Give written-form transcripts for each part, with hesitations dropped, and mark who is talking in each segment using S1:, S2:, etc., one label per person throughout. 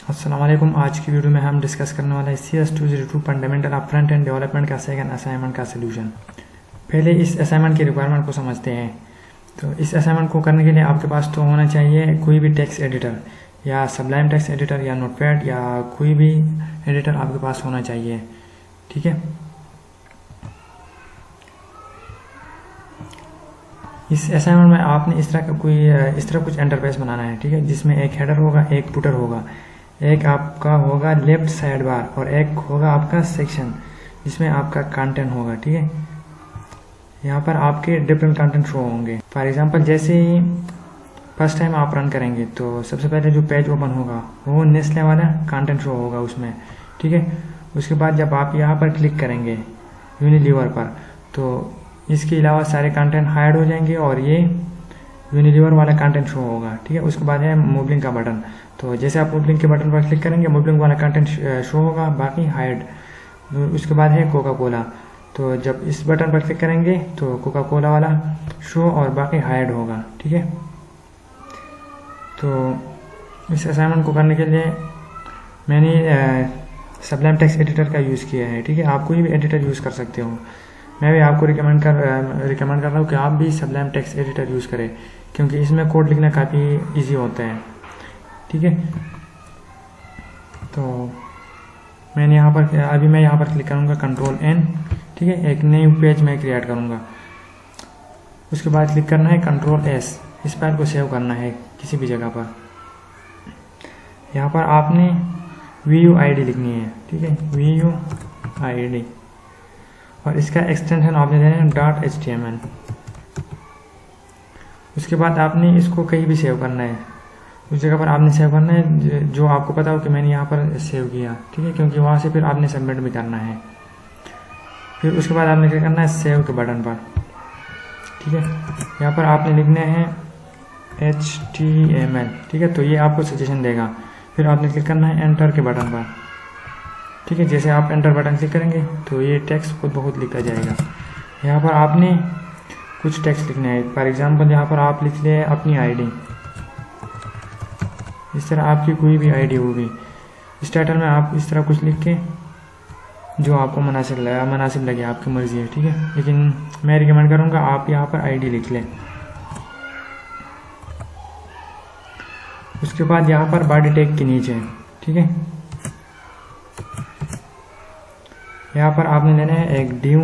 S1: अस्सलाम वालेकुम। आज की वीडियो में हम डिस्कस करने वाला है CS202 fundamental of front end development का सेकंड असाइनमेंट का सोल्यूशन। पहले इस असाइनमेंट की रिक्वायरमेंट को समझते हैं। तो इस असाइनमेंट को करने के लिए आपके पास तो होना चाहिए कोई भी टेक्स्ट एडिटर या सबलाइम टेक्स्ट एडिटर या नोटपैड या कोई भी एडिटर आपके पास होना चाहिए। ठीक है, इस असाइनमेंट में आपने इस तरह कुछ इंटरफेस बनाना है। ठीक है, जिसमें एक हेडर होगा, एक फुटर होगा, एक आपका होगा लेफ्ट साइड बार और एक होगा आपका सेक्शन जिसमें आपका कंटेंट होगा। ठीक है, यहाँ पर आपके डिफरेंट कंटेंट शो होंगे। फॉर एग्जांपल जैसे ही फर्स्ट टाइम आप रन करेंगे तो सबसे पहले जो पेज ओपन होगा वो नेस्ले वाला कंटेंट शो होगा उसमें। ठीक है, उसके बाद जब आप यहाँ पर क्लिक करेंगे यूनिलीवर पर तो इसके अलावा सारे कंटेंट हाइड हो जाएंगे और ये यूनिलीवर वाला कंटेंट शो होगा। ठीक है, उसके बाद है मूव लिंक का बटन। तो जैसे आप मूव लिंक के बटन पर क्लिक करेंगे मूव लिंक वाला कंटेंट शो होगा, बाकी हाइड। उसके बाद है कोका कोला। तो जब इस बटन पर क्लिक करेंगे तो कोका कोला वाला शो और बाकी हाइड होगा। ठीक है, तो इस असाइनमेंट को करने के लिए मैंने सबलाइम टेक्स्ट एडिटर का यूज़ किया है। ठीक है, आप कोई भी एडिटर यूज़ कर सकते हो। मैं भी आपको रिकमेंड कर रहा हूँ कि आप भी सबलाइम टेक्स्ट एडिटर यूज़ करें क्योंकि इसमें कोड लिखना काफ़ी इजी होता है। ठीक है, तो मैं यहाँ पर क्लिक करूँगा Ctrl+N। ठीक है, एक नई पेज में क्रिएट करूँगा। उसके बाद क्लिक करना है Ctrl+S। इस फाइल को सेव करना है किसी भी जगह पर। यहाँ पर आपने VUID लिखनी है। ठीक है, VUID और इसका एक्सटेंशन आपने देना है .html। उसके बाद आपने इसको कहीं भी सेव करना है, उस जगह पर आपने सेव करना है जो आपको पता हो कि मैंने यहाँ पर सेव किया। ठीक है, क्योंकि वहाँ से फिर आपने सबमिट भी करना है। फिर उसके बाद आपने क्या करना है सेव के बटन पर। ठीक है, यहाँ पर आपने लिखना है HTML। ठीक है, तो ये आपको सजेशन देगा। फिर आपने क्लिक करना है एंटर के बटन पर। ठीक है, जैसे आप एंटर बटन क्लिक करेंगे तो ये टेक्स्ट खुद बहुत लिखा जाएगा। यहाँ पर आपने कुछ टेक्स्ट लिखना है। फॉर एग्जांपल यहाँ पर आप लिख ले अपनी आईडी। इस तरह आपकी कोई भी आईडी होगी। इस टाइटल में आप इस तरह कुछ लिख के जो आपको मुनासिब लगे, आपकी मर्जी है। ठीक है, लेकिन मैं रिकमेंड करूँगा आप यहाँ पर आईडी लिख लें। उसके बाद यहाँ पर बॉडी टैग के नीचे, ठीक है, यहाँ पर आपने लेना है एक डिव,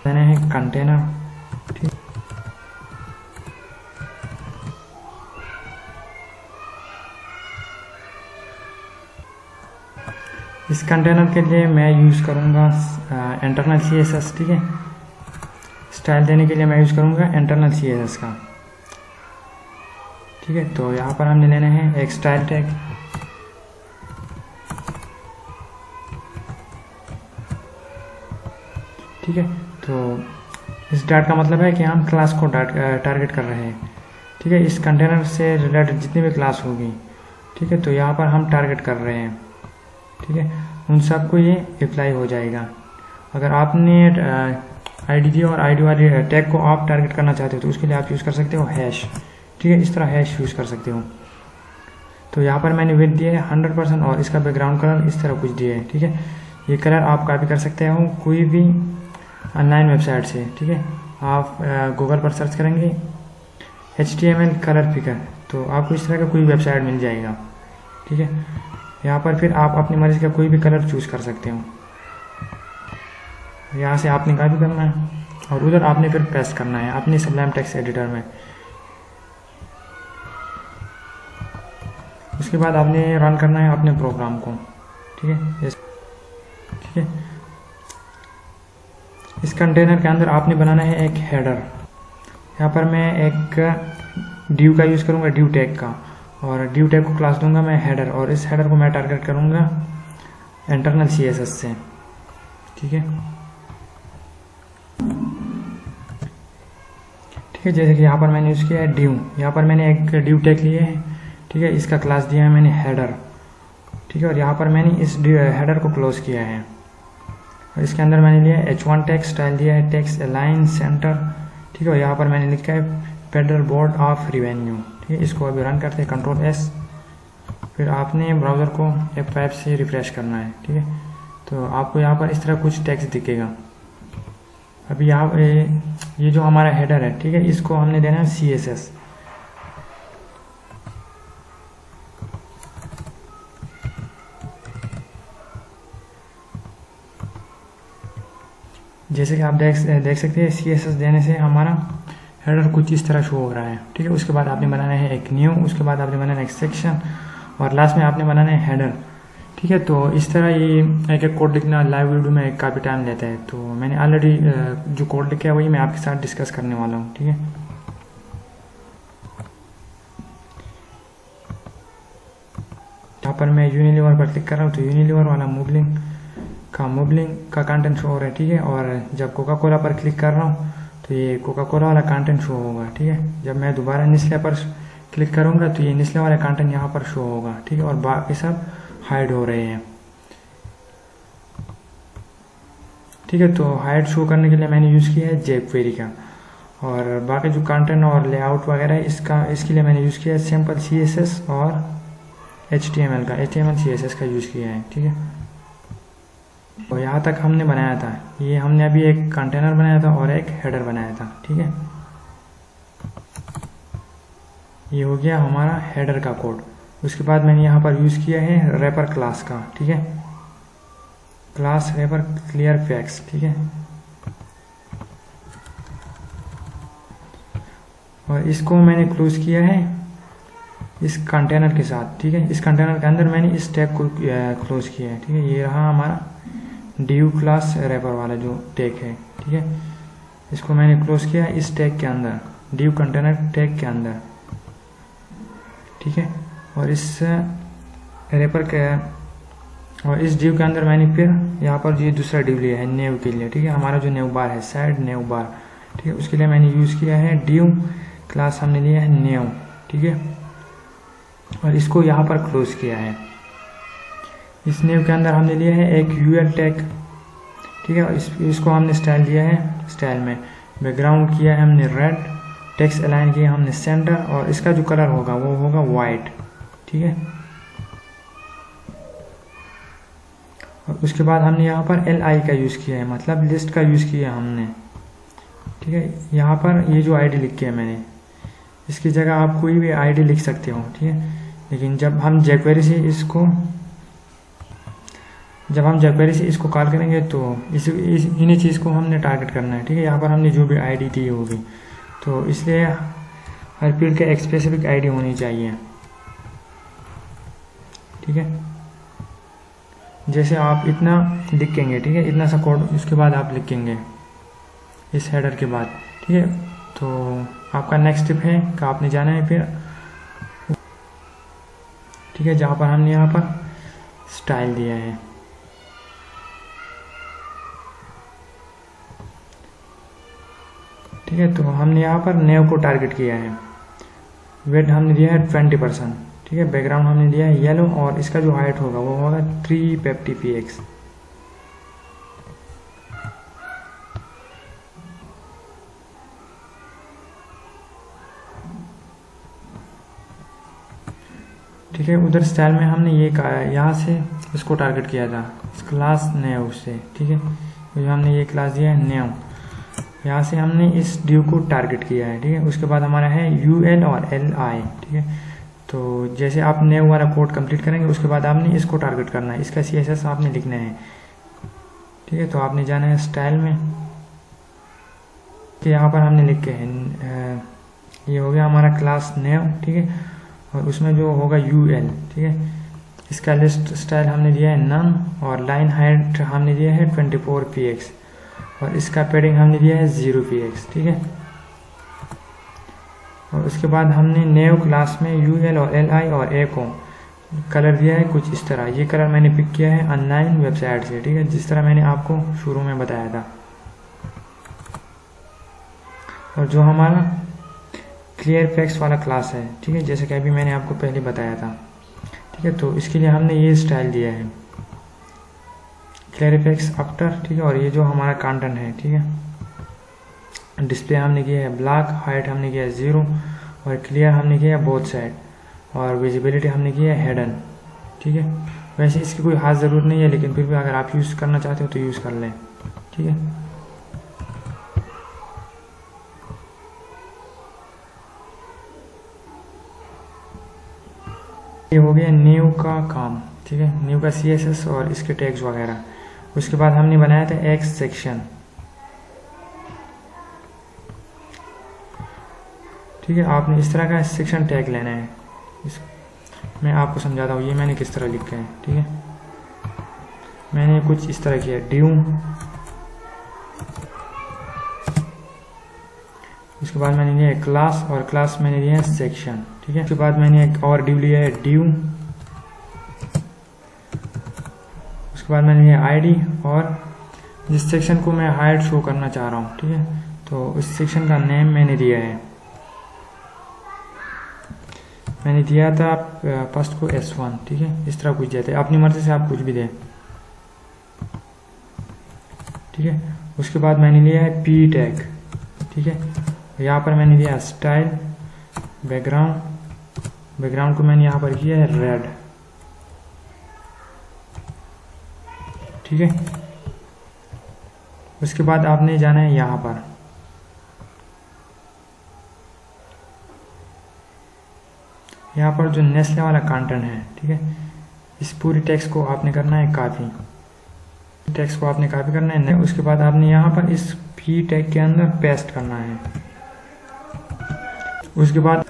S1: लेना है कंटेनर। ठीक, इस कंटेनर के लिए मैं यूज़ करूँगा इंटरनल CSS। ठीक है, स्टाइल देने के लिए मैं यूज़ करूँगा इंटरनल CSS का। ठीक है, तो यहाँ पर हमने लेना है एक स्टाइल टैग। ठीक है, तो इस डॉट का मतलब है कि हम क्लास को टारगेट कर रहे हैं। ठीक है, इस कंटेनर से रिलेटेड जितनी भी क्लास होगी, ठीक है, तो यहाँ पर हम टारगेट कर रहे हैं। ठीक है, उन सबको ये अप्लाई हो जाएगा। अगर आपने आईडी दी और आईडी वाली टैग को आप टारगेट करना चाहते हो तो उसके लिए आप यूज़ कर सकते हो हैश। ठीक है, इस तरह हैश यूज़ कर सकते हो। तो यहाँ पर मैंने विड्थ दिया है 100% और इसका बैकग्राउंड कलर इस तरह कुछ दिया है। ठीक है, ये कलर आप कॉपी कर सकते हो कोई भी ऑनलाइन वेबसाइट से। ठीक है, आप गूगल पर सर्च करेंगे HTML कलर पिकर तो आपको इस तरह का कोई वेबसाइट मिल जाएगा। ठीक है, यहाँ पर फिर आप अपनी मर्ज़ी का कोई भी कलर चूज़ कर सकते हो। यहाँ से आपने कॉपी करना है और उधर आपने फिर पेस्ट करना है अपने सबलाइम टेक्स्ट एडिटर में। उसके बाद आपने रन करना है अपने प्रोग्राम को। ठीक है, ठीक है, इस कंटेनर के अंदर आपने बनाना है एक हेडर। यहाँ पर मैं एक डिव का यूज़ करूँगा, डिव टैग का, और डिव टैग को क्लास दूंगा मैं हेडर और इस हेडर को मैं टारगेट करूँगा इंटरनल CSS से। ठीक है, ठीक है, जैसे कि यहाँ पर मैंने यूज़ किया है डिव। यहाँ पर मैंने एक डिव टैग लिए है। ठीक है, इसका क्लास दिया है मैंने हेडर। ठीक है, और यहाँ पर मैंने इस हेडर को क्लोज किया है और इसके अंदर मैंने लिया H1 टेक्स्ट, स्टाइल दिया है टेक्स्ट अलाइन सेंटर। ठीक है, और यहाँ पर मैंने लिखा है फेडरल बोर्ड ऑफ रेवेन्यू। ठीक है, इसको अभी रन करते हैं Ctrl+S। फिर आपने ब्राउज़र को F5 से रिफ्रेश करना है, ठीक है। तो आपको यहाँ पर इस तरह कुछ टेक्स्ट दिखेगा। अभी यहाँ ये जो हमारा हेडर है, ठीक है, इसको हमने देना है CSS। जैसे कि आप देख सकते हैं CSS देने से हमारा हेडर कुछ इस तरह शो हो रहा है, ठीक है। उसके बाद आपने बनाना है एक न्यू, उसके बाद आपने बनाना है एक सेक्शन, और लास्ट में आपने बनाना है हेडर, ठीक है। तो इस तरह ये एक एक कोड लिखना लाइव वीडियो में काफ़ी टाइम लेता है। तो मैंने ऑलरेडी जो कोड लिखा है वही मैं आपके साथ डिस्कस करने वाला हूँ, ठीक है। यहाँ पर मैं यूनिलीवर पर क्लिक कर रहा हूँ, तो यूनिलीवर वाला मूवलिंग का कंटेंट शो हो रहा है, ठीक है। और जब कोका कोला पर क्लिक कर रहा हूँ तो ये कोका कोला वाला कंटेंट शो होगा, ठीक है। जब मैं दोबारा निचले पर क्लिक करूँगा तो ये निचले वाला कंटेंट यहाँ पर शो होगा, ठीक है। और बाकी सब हाइड हो रहे हैं, ठीक है। तो हाइड शो करने के लिए मैंने यूज़ किया है jQuery का, और बाकी जो कंटेंट और लेआउट वगैरह है इसके लिए मैंने यूज़ किया है सिंपल CSS और HTML CSS का यूज़ किया है, ठीक है। तो यहाँ तक हमने बनाया था, ये हमने अभी एक कंटेनर बनाया था और एक हेडर बनाया था, ठीक है। ये हो गया हमारा हेडर का कोड। उसके बाद मैंने यहाँ पर यूज़ किया है रैपर क्लास का, ठीक है, क्लास रैपर क्लियर फैक्स, ठीक है। और इसको मैंने क्लोज किया है इस कंटेनर के साथ, ठीक है। इस कंटेनर के अंदर मैंने इस टैग को क्लोज किया है, ठीक है। ये रहा हमारा div क्लास रैपर वाला जो टैग है, ठीक है। इसको मैंने क्लोज किया इस टैग के अंदर, div कंटेनर टैग के अंदर, ठीक है। और इस रैपर के और इस div के अंदर मैंने फिर यहाँ पर ये दूसरा div लिया है नेव के लिए, ठीक है। हमारा जो नेव बार है साइड नेव बार, ठीक है, उसके लिए मैंने यूज़ किया है div क्लास, हमने लिया है नेव, ठीक है। और इसको यहाँ पर क्लोज किया है। इस नेव के अंदर हमने लिया है एक UL टैग, ठीक है। और इसको हमने स्टाइल दिया है, स्टाइल में बैकग्राउंड किया है हमने रेड, टेक्स्ट अलाइन किया हमने सेंटर, और इसका जो कलर होगा वो होगा वाइट, ठीक है। और उसके बाद हमने यहाँ पर LI का यूज़ किया है, मतलब लिस्ट का यूज़ किया हमने, ठीक है। यहाँ पर ये जो ID लिख के है मैंने, इसकी जगह आप कोई भी ID लिख सकते हो, ठीक है। लेकिन जब हम jQuery से इसको कॉल करेंगे तो इन्हीं चीज़ को हमने टारगेट करना है, ठीक है। यहाँ पर हमने जो भी ID दी होगी, तो इसलिए हर फील्ड का एक स्पेसिफिक ID होनी चाहिए, ठीक है। जैसे आप इतना लिखेंगे, ठीक है, इतना सा कोड, उसके बाद आप लिखेंगे इस हेडर के बाद, ठीक है। तो आपका नेक्स्ट स्टेप है कि आपने जाना है फिर, ठीक है, जहाँ पर हमने यहाँ पर स्टाइल दिया है, ठीक है। तो हमने यहाँ पर नेव को टारगेट किया है, वेट हमने दिया है 20%, ठीक है। बैकग्राउंड हमने दिया है येलो, और इसका जो हाइट होगा वो होगा 350 px, ठीक है। उधर स्टाइल में हमने ये कहा यहाँ से इसको टारगेट किया था इस क्लास नेव से, ठीक है। तो हमने ये क्लास दिया है नेव, यहाँ से हमने इस div को टारगेट किया है, ठीक है। उसके बाद हमारा है UL और LI, ठीक है। तो जैसे आप नेव वाला कोड कंप्लीट करेंगे उसके बाद आपने इसको टारगेट करना है, इसका CSS आपने लिखना है, ठीक है। तो आपने जाना है स्टाइल में, कि यहाँ पर हमने लिखे हैं ये हो गया हमारा क्लास नेव, ठीक है। और उसमें जो होगा UL, ठीक है, इसका लिस्ट स्टाइल हमने दिया है नन, और लाइन हाइट हमने दिया है 24 px, और इसका पैडिंग हमने दिया है 0 px, ठीक है। और उसके बाद हमने नेव क्लास में UL और LI और A को कलर दिया है कुछ इस तरह। ये कलर मैंने पिक किया है ऑनलाइन वेबसाइट से, ठीक है, जिस तरह मैंने आपको शुरू में बताया था। और जो हमारा क्लियर फैक्स वाला क्लास है, ठीक है, जैसे कि अभी मैंने आपको पहले बताया था, ठीक है। तो इसके लिए हमने ये स्टाइल दिया है क्लियर फैक्स आफ्टर, ठीक है। और ये जो हमारा कंटेंट है, ठीक है, डिस्प्ले हमने किया है ब्लैक, हाइट हमने किया है 0, और क्लियर हमने किया है बोथ साइड, और विजिबिलिटी हमने की है हिडन। ठीक है, वैसे इसकी कोई खास ज़रूरत नहीं है, लेकिन फिर भी अगर आप यूज़ करना चाहते हो तो यूज़ कर लें। ठीक है, ये हो गया न्यू का काम। ठीक है, न्यू का CSS और इसके टैग्स वगैरह। उसके बाद हमने बनाया था एक सेक्शन। ठीक है, आपने इस तरह का सेक्शन टैग लेना है। मैं आपको समझाता हूँ ये मैंने किस तरह लिखा है। ठीक है, मैंने कुछ इस तरह किया, ड्यू, उसके बाद मैंने लिया है क्लास, और क्लास मैंने लिया है सेक्शन। ठीक है, उसके बाद मैंने एक और ड्यू लिया है ड्यू, उसके बाद मैंने लिया आईडी, और जिस सेक्शन को मैं हाइड शो करना चाह रहा हूँ। ठीक है, तो उस सेक्शन का नेम मैंने दिया है, मैंने दिया था फर्स्ट को S1। ठीक है, इस तरह कुछ देते हैं, अपनी मर्जी से आप कुछ भी दें। ठीक है, उसके बाद मैंने लिया है P टैग। ठीक है, यहाँ पर मैंने लिया स्टाइल, बैकग्राउंड को मैंने यहाँ पर किया है रेड। ठीक है, उसके बाद आपने जाना है यहाँ पर, यहाँ पर जो नेस्ले वाला कंटेंट है। ठीक है, इस पूरी टेक्स्ट को आपने करना है कॉपी, टेक्स्ट को आपने कॉपी करना है। उसके बाद आपने यहाँ पर इस पी टैग के अंदर पेस्ट करना है। उसके बाद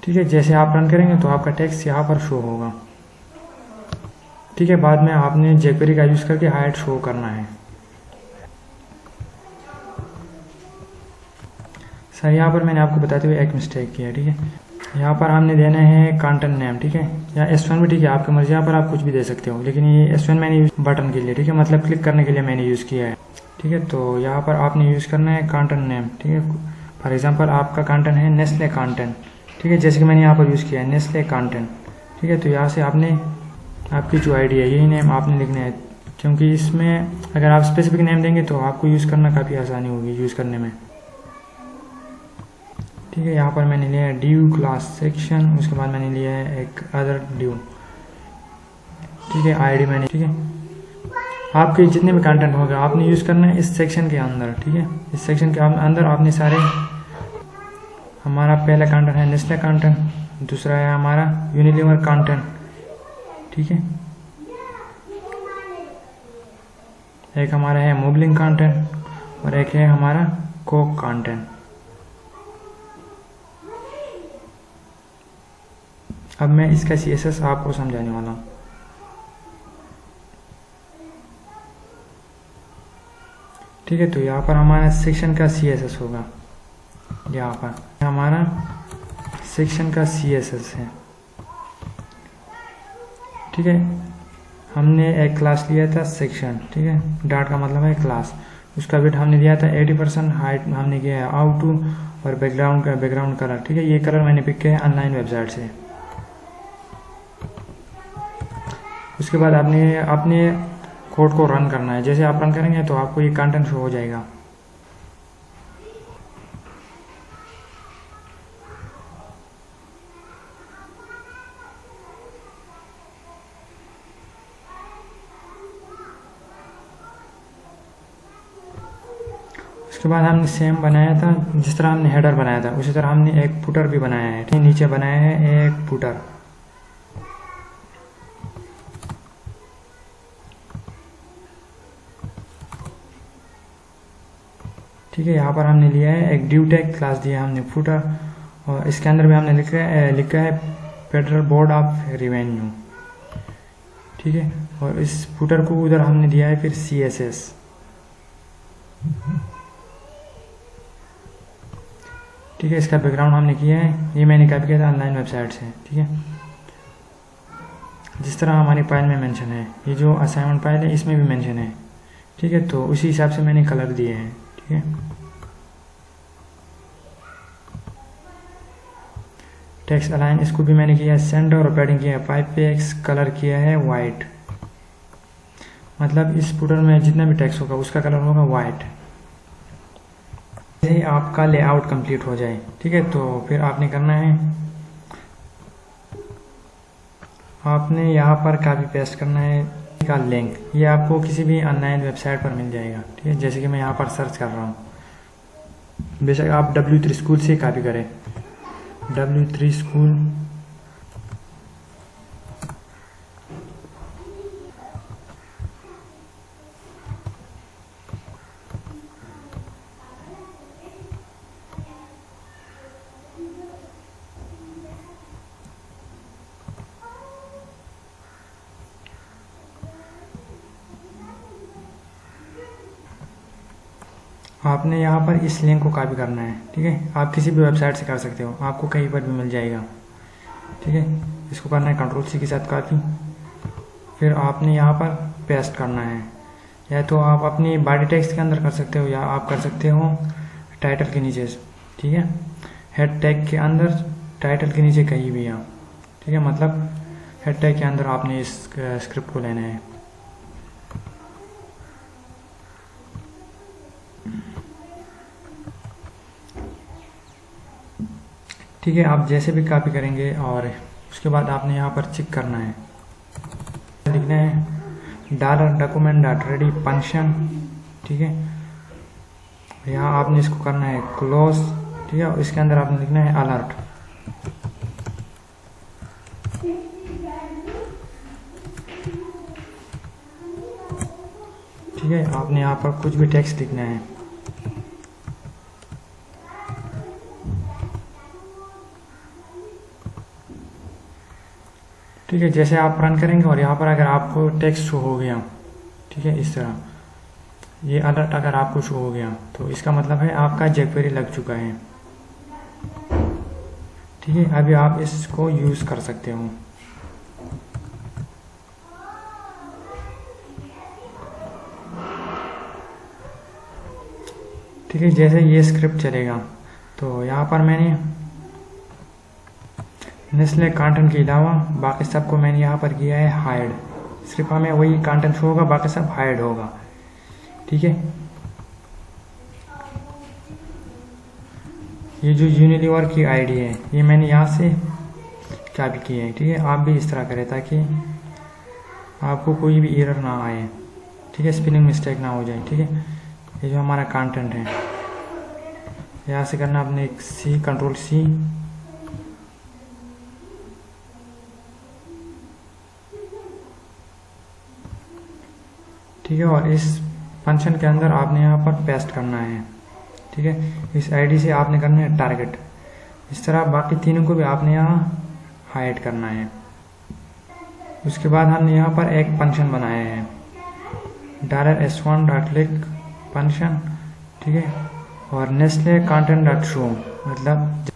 S1: ठीक है, जैसे आप रन करेंगे तो आपका टेक्स्ट यहाँ पर शो होगा। ठीक है, बाद में आपने jQuery का यूज़ करके हाइड शो करना है। सर यहाँ पर मैंने आपको बताते हुए एक मिस्टेक किया। ठीक है, यहाँ पर हमने देना है कंटेंट नेम। ठीक है, या S1 भी ठीक है, आपकी मर्जी, यहाँ पर आप कुछ भी दे सकते हो, लेकिन ये S1 मैंने यूज बटन के लिए, ठीक है, मतलब क्लिक करने के लिए मैंने यूज़ किया है। ठीक है, तो यहाँ पर आपने यूज़ करना है कंटेंट नेम। ठीक है, फॉर एग्जांपल आपका कंटेंट है नेस्ले कंटेंट। ठीक है, जैसे कि मैंने यहाँ पर यूज़ किया है नेस्ले कंटेंट। ठीक है, तो यहाँ से आपने आपकी जो आईडी है यही नेम आपने लिखना है, क्योंकि इसमें अगर आप स्पेसिफिक नेम देंगे तो आपको यूज़ करना काफ़ी आसानी होगी यूज़ करने में। ठीक है, यहाँ पर मैंने लिया है ड्यू क्लास सेक्शन, उसके बाद मैंने लिया है एक अदर ड्यू। ठीक है, आईडी मैंने, ठीक है, आपके जितने भी कंटेंट होगा आपने यूज़ करना है इस सेक्शन के अंदर। ठीक है, इस सेक्शन के अंदर आपने सारे, हमारा पहला कंटेंट है नेस्ले कंटेंट, दूसरा है हमारा यूनिलीवर कंटेंट। ठीक है, एक हमारा है मोबलिंग कंटेंट और एक है हमारा कोक कंटेंट। अब मैं इसका CSS आपको समझाने वाला हूँ। ठीक है, तो यहाँ पर हमारा सेक्शन का CSS होगा, यहाँ पर हमारा सेक्शन का CSS है। ठीक है, हमने एक क्लास लिया था सेक्शन। ठीक है, डॉट का मतलब है क्लास, उसका वेट हमने दिया था 80%, हाइट हमने किया है आउट टू, और बैकग्राउंड कलर। ठीक है, ये कलर मैंने पिक किया है ऑनलाइन वेबसाइट से। उसके बाद आपने अपने कोड को रन करना है। जैसे आप रन करेंगे तो आपको ये कंटेंट शो हो जाएगा। उसके बाद हमने सेम बनाया था, जिस तरह हमने हेडर बनाया था उसी तरह हमने एक फुटर भी बनाया है। नीचे बनाया है एक फुटर। ठीक है, यहाँ पर हमने लिया है एक ड्यू टैग क्लास दिया हमने फुटर, और इसके अंदर भी हमने लिखा है फेडरल बोर्ड ऑफ रेवेन्यू। ठीक है, और इस फुटर को उधर हमने दिया है फिर CSS। ठीक है, इसका बैकग्राउंड हमने किया है, ये मैंने कॉपी किया था ऑनलाइन वेबसाइट से। ठीक है, जिस तरह हमारी फाइल में मेंशन है, ये जो असाइनमेंट फाइल है इसमें भी मेंशन है। ठीक है, तो उसी हिसाब से मैंने कलर दिए हैं। ठीक है, टेक्स्ट अलाइन, इसको भी मैंने किया है सेंटर, और पैडिंग किया है 5px, कलर किया है वाइट, मतलब इस फुटर में जितना भी टेक्स्ट होगा उसका कलर होगा वाइट। आपका लेआउट कंप्लीट हो जाए। ठीक है, तो फिर आपने करना है, आपने यहाँ पर कॉपी पेस्ट करना है का लिंक। ये आपको किसी भी ऑनलाइन वेबसाइट पर मिल जाएगा। ठीक है, जैसे कि मैं यहाँ पर सर्च कर रहा हूँ, बेशक आप W3 स्कूल से कॉपी करें, W3 स्कूल। आपने यहाँ पर इस लिंक को कॉपी करना है। ठीक है, आप किसी भी वेबसाइट से कर सकते हो, आपको कहीं पर भी मिल जाएगा। ठीक है, इसको करना है Ctrl+C के साथ कॉपी। फिर आपने यहाँ पर पेस्ट करना है, या तो आप अपनी बॉडी टेक्स्ट के अंदर कर सकते हो, या आप कर सकते हो टाइटल के नीचे। ठीक है, हेड टैग के अंदर, टाइटल के नीचे कहीं भी यहाँ। ठीक है, मतलब हेड टैग के अंदर आपने इस स्क्रिप्ट को लेना है। ठीक है, आप जैसे भी कॉपी करेंगे और उसके बाद आपने यहाँ पर चेक करना है, लिखना है $document.ready फंक्शन। ठीक है, यहाँ आपने इसको करना है क्लोज। ठीक है, और इसके अंदर आपने लिखना है अलर्ट। ठीक है, आपने यहाँ पर कुछ भी टेक्स्ट लिखना है। ठीक है, जैसे आप रन करेंगे और यहाँ पर अगर आपको टेक्स्ट शो हो गया, ठीक है, इस तरह ये अलर्ट अगर आपको शो हो गया, तो इसका मतलब है आपका jQuery लग चुका है। ठीक है, अभी आप इसको यूज़ कर सकते हो। ठीक है, जैसे ये स्क्रिप्ट चलेगा, तो यहाँ पर मैंने नेस्ले कंटेंट के अलावा बाकी सबको मैंने यहाँ पर किया है हाइड। सिर्फ हमें वही कंटेंट शो होगा, बाकी सब हाइड होगा। ठीक है, ये जो यूनिलीवर की आईडी है, ये मैंने यहाँ से कॉपी की है। ठीक है, आप भी इस तरह करें ताकि आपको कोई भी एरर ना आए। ठीक है, स्पेलिंग मिस्टेक ना हो जाए। ठीक है, ये जो हमारा कंटेंट है, यहाँ से करना आपने एक Ctrl+C। ठीक है, और इस फंक्शन के अंदर आपने यहाँ पर पेस्ट करना है। ठीक है, इस आईडी से आपने करना है टारगेट। इस तरह बाकी तीनों को भी आपने यहाँ हाइड करना है। उसके बाद हमने यहाँ पर एक फंक्शन बनाया है $s1.click फंक्शन। ठीक है, और नेस्ले कंटेंट.show, मतलब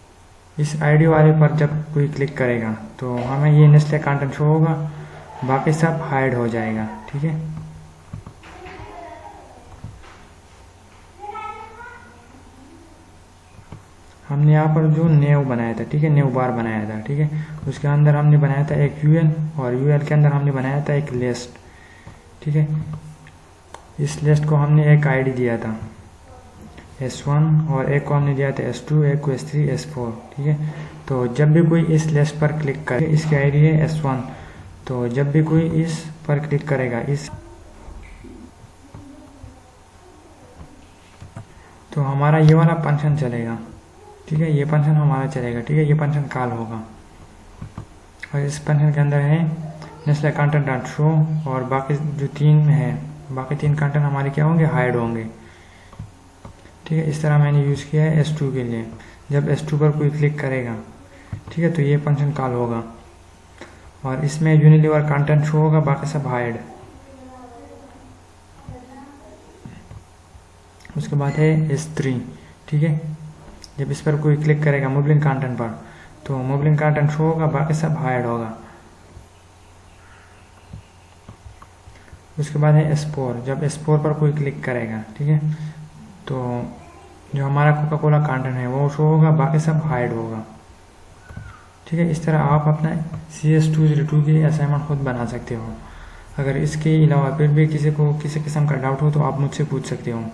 S1: इस आईडी वाले पर जब कोई क्लिक करेगा तो हमें ये नेस्ले कंटेंट शो होगा, बाकी सब हाइड हो जाएगा। ठीक है, हमने यहाँ पर जो न्यू बनाया था, ठीक है, न्यू बार बनाया था। ठीक है, उसके अंदर हमने बनाया था एक यूएल, और यूएल के अंदर हमने बनाया था एक लिस्ट। ठीक है, इस लिस्ट को हमने एक आईडी दिया था S1, और एक को हमने दिया था S2, एक को S3, S4। ठीक है, तो जब भी कोई इस लिस्ट पर क्लिक करे, इसकी आईडी है S1, तो जब भी कोई इस पर क्लिक करेगा, इस तो हमारा ये वाला फंक्शन चलेगा। ठीक है, ये फंक्शन हमारा चलेगा। ठीक है, ये फंक्शन कॉल होगा, और इस फंक्शन के अंदर है नेस्ले कंटेंट.show, और बाकी जो तीन है, बाकी तीन कंटेंट हमारे क्या होंगे, हाइड होंगे। ठीक है, इस तरह मैंने यूज़ किया है S2 के लिए। जब S2 पर कोई क्लिक करेगा, ठीक है, तो ये फंक्शन कॉल होगा, और इसमें यूनिलीवर कंटेंट शो होगा, बाकी सब हाइड। उसके बाद है S3। ठीक है, जब इस पर कोई क्लिक करेगा मोबलिंग कंटेंट पर, तो मोबलिंग कंटेंट शो होगा, बाकी सब हाइड होगा। उसके बाद है S4। जब S4 पर कोई क्लिक करेगा, ठीक है, तो जो हमारा कोका कोला कंटेंट है वो शो होगा, बाकी सब हाइड होगा। ठीक है, इस तरह आप अपना CS202 की असाइनमेंट खुद बना सकते हो। अगर इसके अलावा फिर भी किसी को किसी किस्म का डाउट हो तो आप मुझसे पूछ सकते हो।